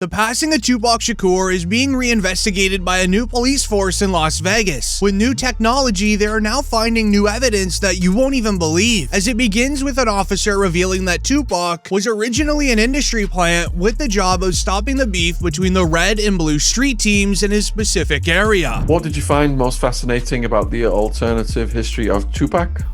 The passing of Tupac Shakur is being reinvestigated by a new police force in Las Vegas. With new technology, they are now finding new evidence that you won't even believe, as it begins with an officer revealing that Tupac was originally an industry plant with the job of stopping the beef between the red and blue street teams in his specific area. What did you find most fascinating about the alternative history of Tupac?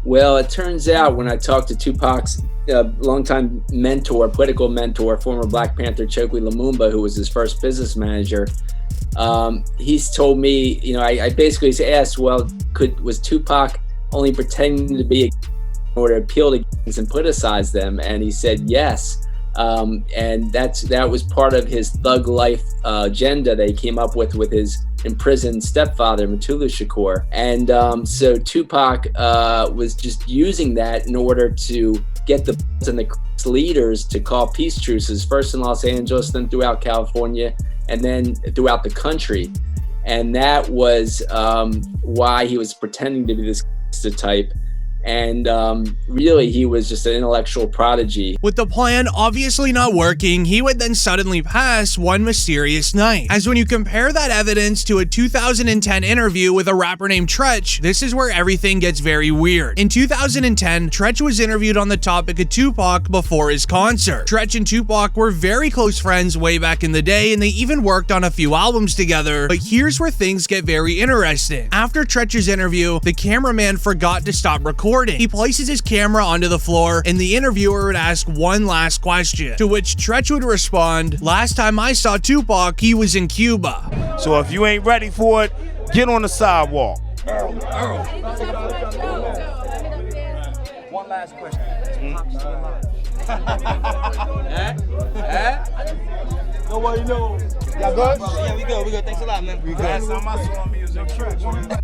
Well, it turns out when I talked to Tupac's longtime mentor, political mentor, former Black Panther Chokwe Lumumba, who was his first business manager, he's told me, I basically asked, well, was Tupac only pretending to be in order to appeal to gangs and politicize them? And he said yes. And that was part of his thug life agenda that he came up with his imprisoned stepfather, Tupac Shakur. And so Tupac was just using that in order to get the leaders to call peace truces, first in Los Angeles, then throughout California, and then throughout the country. And that was why he was pretending to be this type. And really, he was just an intellectual prodigy. With the plan obviously not working, he would then suddenly pass one mysterious night. As when you compare that evidence to a 2010 interview with a rapper named Tretch, this is where everything gets very weird. In 2010, Tretch was interviewed on the topic of Tupac before his concert. Tretch and Tupac were very close friends way back in the day, and they even worked on a few albums together. But here's where things get very interesting. After Tretch's interview, the cameraman forgot to stop recording. He places his camera onto the floor, and the interviewer would ask one last question, to which Tretch would respond, "Last time I saw Tupac, he was in Cuba." So if you ain't ready for it, get on the sidewalk. One last question. Nobody knows. Y'all good? Yeah, we good. Thanks a lot, man. We good.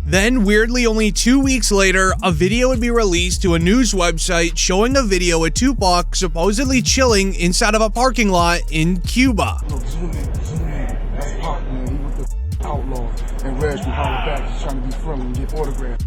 Then, weirdly, only 2 weeks later, a video would be released to a news website showing a video of Tupac supposedly chilling inside of a parking lot in Cuba. Zoom in. That's Pac, man. He with the outlaw. And Reg from Holla Back is trying to be friendly and get autographs.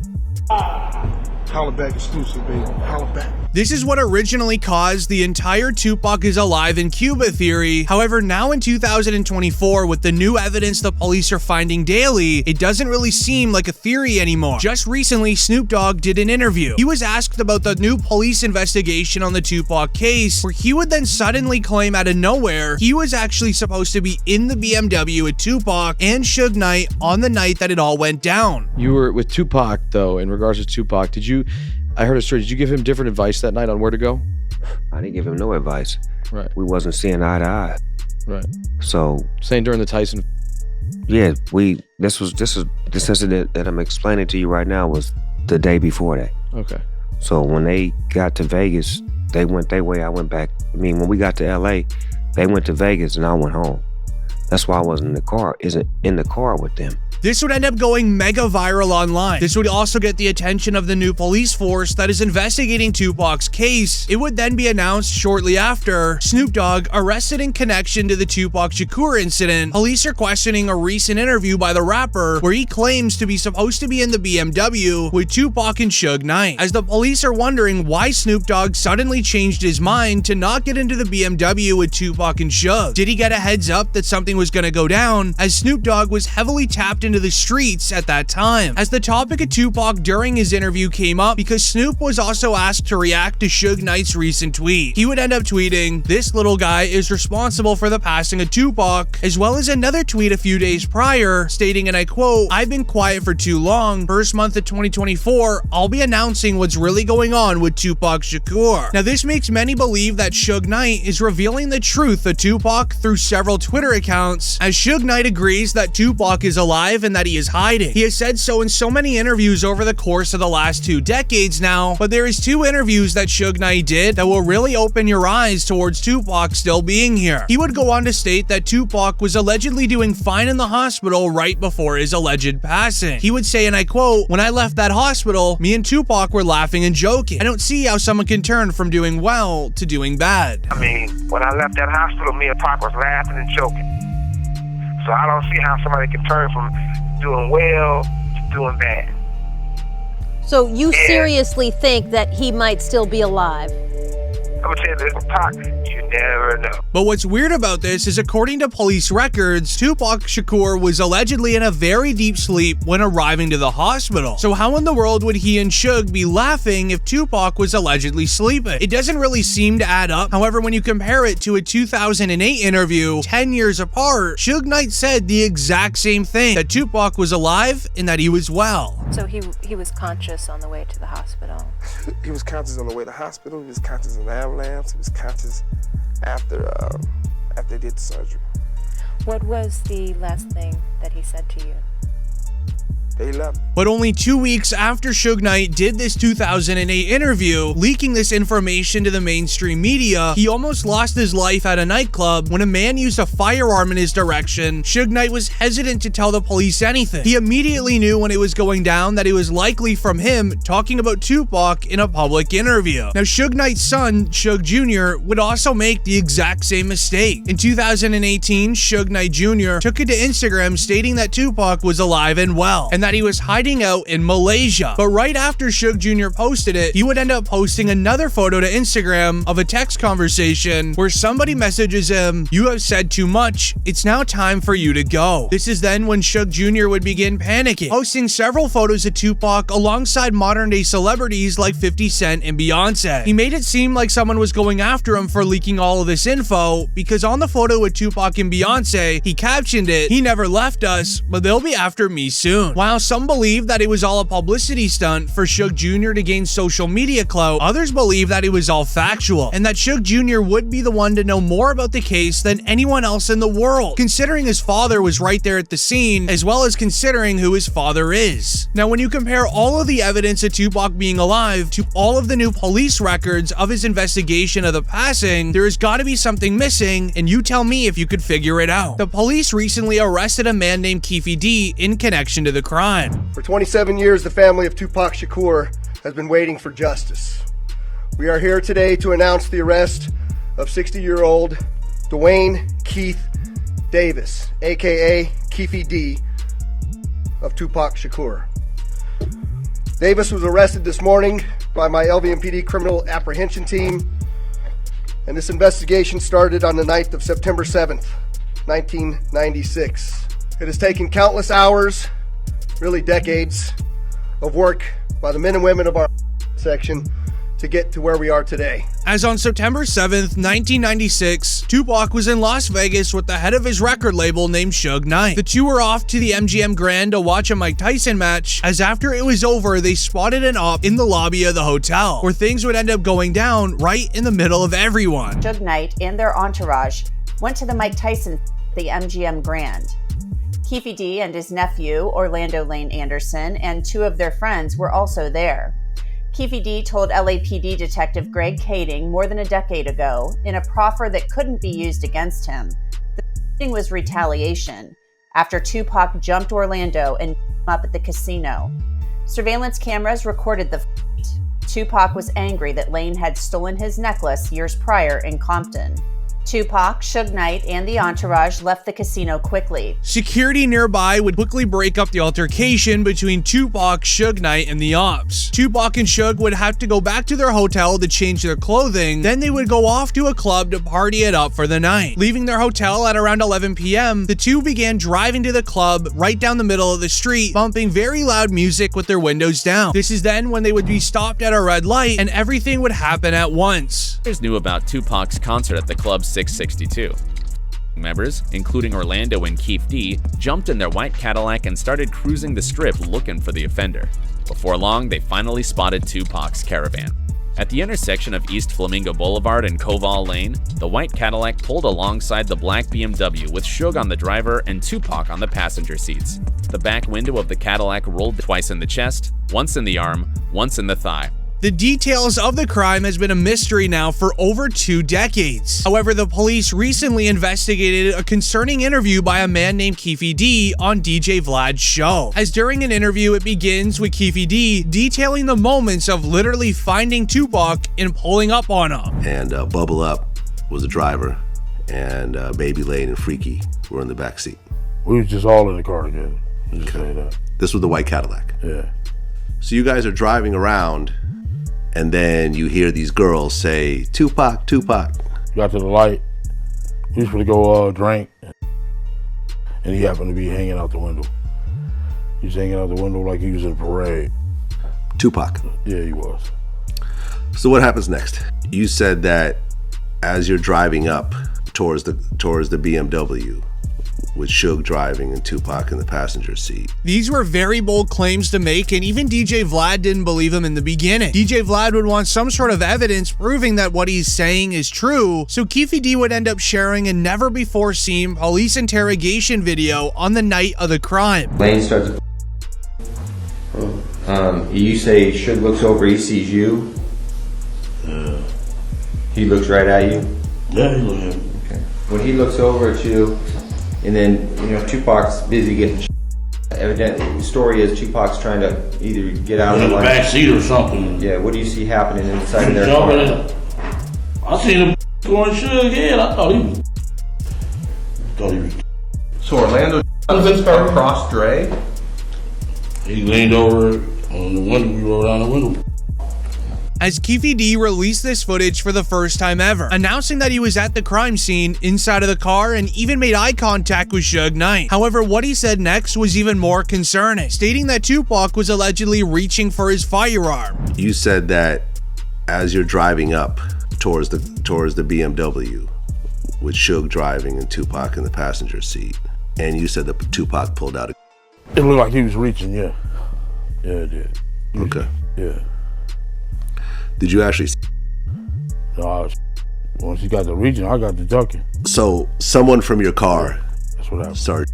Holla Back exclusive, baby. Holla Back. This is what originally caused the entire Tupac is alive in Cuba theory. However, now in 2024, with the new evidence the police are finding daily, it doesn't really seem like a theory anymore. Just recently, Snoop Dogg did an interview. He was asked about the new police investigation on the Tupac case, where he would then suddenly claim out of nowhere he was actually supposed to be in the BMW with Tupac and Suge Knight on the night that it all went down. You were with Tupac, though, in regards to Tupac. I heard a story. Did you give him different advice that night on where to go? I didn't give him no advice. Right. We wasn't seeing eye to eye. Right. So saying during the Tyson. Yeah, this incident that I'm explaining to you right now was the day before that. Okay. So when they got to Vegas, they went their way, I went back. I mean, when we got to LA, they went to Vegas and I went home. That's why I wasn't in the car with them. This would end up going mega viral online. This would also get the attention of the new police force that is investigating Tupac's case. It would then be announced shortly after Snoop Dogg arrested in connection to the Tupac Shakur incident. Police are questioning a recent interview by the rapper where he claims to be supposed to be in the BMW with Tupac and Suge Knight, as the police are wondering why Snoop Dogg suddenly changed his mind to not get into the BMW with Tupac and Suge. Did he get a heads up that something was going to go down, as Snoop Dogg was heavily tapped into the streets at that time? As the topic of Tupac during his interview came up, because Snoop was also asked to react to Suge Knight's recent tweet. He would end up tweeting, "This little guy is responsible for the passing of Tupac," as well as another tweet a few days prior stating, and I quote, "I've been quiet for too long. First month of 2024, I'll be announcing what's really going on with Tupac Shakur." Now, this makes many believe that Suge Knight is revealing the truth of Tupac through several Twitter accounts, as Suge Knight agrees that Tupac is alive and that he is hiding. He has said so in so many interviews over the course of the last 2 decades now, but there is 2 interviews that Suge Knight did that will really open your eyes towards Tupac still being here. He would go on to state that Tupac was allegedly doing fine in the hospital right before his alleged passing. He would say, and I quote, "When I left that hospital, me and Tupac were laughing and joking. I don't see how someone can turn from doing well to doing bad." I mean, when I left that hospital, me and Pac was laughing and joking. So I don't see how somebody can turn from doing well to doing bad. So you seriously think that he might still be alive? I'm gonna tell you this, Pac, you never know. But what's weird about this is, according to police records, Tupac Shakur was allegedly in a very deep sleep when arriving to the hospital. So how in the world would he and Suge be laughing if Tupac was allegedly sleeping? It doesn't really seem to add up. However, when you compare it to a 2008 interview 10 years apart, Suge Knight said the exact same thing, that Tupac was alive and that he was well. So he was conscious on the way to the hospital. He was conscious on the way to the hospital. He was conscious in the ambulance. He was conscious after they did the surgery. What was the last thing that he said to you? They love me. But only 2 weeks after Suge Knight did this 2008 interview, leaking this information to the mainstream media, he almost lost his life at a nightclub when a man used a firearm in his direction. Suge Knight was hesitant to tell the police anything. He immediately knew when it was going down that it was likely from him talking about Tupac in a public interview. Now, Suge Knight's son, Suge Jr., would also make the exact same mistake. In 2018, Suge Knight Jr. took it to Instagram stating that Tupac was alive and well, and that he was hiding out in Malaysia. But right after Suge Jr. posted it, he would end up posting another photo to Instagram of a text conversation where somebody messages him, "You have said too much. It's now time for you to go." This is then when Suge Jr. would begin panicking, posting several photos of Tupac alongside modern-day celebrities like 50 Cent and Beyonce. He made it seem like someone was going after him for leaking all of this info, because on the photo with Tupac and Beyonce, he captioned it, "He never left us, but they'll be after me soon." While some believe that it was all a publicity stunt for Suge Jr. to gain social media clout, others believe that it was all factual, and that Suge Jr. would be the one to know more about the case than anyone else in the world, considering his father was right there at the scene, as well as considering who his father is. Now, when you compare all of the evidence of Tupac being alive to all of the new police records of his investigation of the passing, there has got to be something missing, and you tell me if you could figure it out. The police recently arrested a man named Keefe D in connection to the crime. For 27 years, the family of Tupac Shakur has been waiting for justice. We are here today to announce the arrest of 60-year-old Dwayne Keith Davis, aka Keefe D, of Tupac Shakur. Davis was arrested this morning by my LVMPD criminal apprehension team, and this investigation started on the night of September 7th, 1996. It has taken countless hours, really decades, of work by the men and women of our section to get to where we are today. As on September 7th, 1996, Tupac was in Las Vegas with the head of his record label named Suge Knight. The two were off to the MGM Grand to watch a Mike Tyson match, as after it was over, they spotted an op in the lobby of the hotel, where things would end up going down right in the middle of everyone. Suge Knight and their entourage went to the Mike Tyson at the MGM Grand. Keefe D and his nephew, Orlando Lane Anderson, and two of their friends were also there. Keefe D told LAPD Detective Greg Kading more than a decade ago, in a proffer that couldn't be used against him, the shooting was retaliation after Tupac jumped Orlando and beat him up at the casino. Surveillance cameras recorded the fight. Tupac was angry that Lane had stolen his necklace years prior in Compton. Tupac, Suge Knight, and the entourage left the casino quickly. Security nearby would quickly break up the altercation between Tupac, Suge Knight, and the ops. Tupac and Suge would have to go back to their hotel to change their clothing, then they would go off to a club to party it up for the night. Leaving their hotel at around 11 p.m., the two began driving to the club right down the middle of the street, bumping very loud music with their windows down. This is then when they would be stopped at a red light, and everything would happen at once. Knew about Tupac's concert at the club 662. Members, including Orlando and Keefe D, jumped in their white Cadillac and started cruising the strip looking for the offender. Before long, they finally spotted Tupac's caravan. At the intersection of East Flamingo Boulevard and Koval Lane, the white Cadillac pulled alongside the black BMW with Suge on the driver and Tupac on the passenger seats. The back window of the Cadillac rolled twice in the chest, once in the arm, once in the thigh. The details of the crime has been a mystery now for over 2 decades. However, the police recently investigated a concerning interview by a man named Keefe D on DJ Vlad's show. As during an interview, it begins with Keefe D detailing the moments of literally finding Tupac and pulling up on him. And Bubble Up was the driver, and Baby Lane and Freaky were in the back seat. We was just all in the car together. Just say that. This was the white Cadillac. Yeah. So you guys are driving around, and then you hear these girls say, "Tupac, Tupac." got to the light. He was going to go drink, and he happened to be hanging out the window. He was hanging out the window like he was in a parade. Tupac. Yeah, he was. So what happens next? You said that as you're driving up towards the BMW, with Suge driving and Tupac in the passenger seat. These were very bold claims to make, and even DJ Vlad didn't believe him in the beginning. DJ Vlad would want some sort of evidence proving that what he's saying is true, so Keefe D would end up sharing a never-before-seen police interrogation video on the night of the crime. Lane starts. You say Suge looks over, he sees you. He looks right at you. Yeah, he looks at me. Okay. When he looks over at you, and then Tupac's busy getting. Evidently, the story is Tupac's trying to either get out of the back seat or something. Yeah. What do you see happening inside of their car? I seen him going Suge head. I thought he was. So Orlando across Dre. He leaned over on the window. We rolled down the window. As Keefe D released this footage for the first time ever, announcing that he was at the crime scene inside of the car and even made eye contact with Suge Knight. However, what he said next was even more concerning, stating that Tupac was allegedly reaching for his firearm. You said that as you're driving up towards the BMW, with Suge driving and Tupac in the passenger seat, and you said that Tupac pulled out a. It looked like he was reaching, yeah. Yeah, it did. Okay. Yeah. Did you actually? No, once he got the reaching, I got the ducking. So someone from your car. That's what happened. Started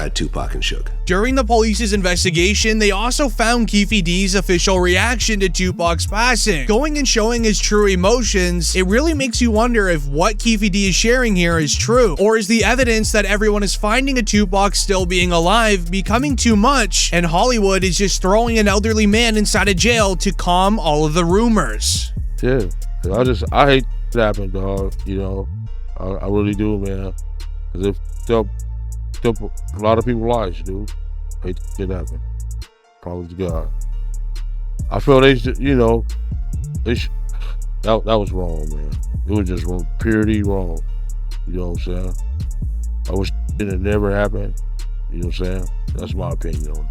at Tupac and Suge. During the police's investigation, they also found Keefe D's official reaction to Tupac's passing. Going and showing his true emotions, it really makes you wonder if what Keefe D is sharing here is true, or is the evidence that everyone is finding of Tupac still being alive becoming too much, and Hollywood is just throwing an elderly man inside a jail to calm all of the rumors. Yeah, I hate that happened, dog. I really do, man. Because it still a lot of people's lives, dude. I hate that happen. Probably to God. I feel that was wrong, man. It was just wrong, purely wrong. You know what I'm saying? I wish it had never happened. You know what I'm saying? That's my opinion on it.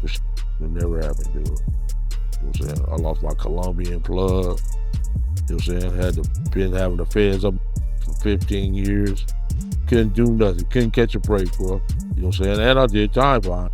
Wish it never happened, dude. You know what I'm saying? I lost my Colombian plug. You know what I'm saying? Been having the feds up for 15 years. Couldn't do nothing. Couldn't catch a break, bro. You know what I'm saying? And I did time behind.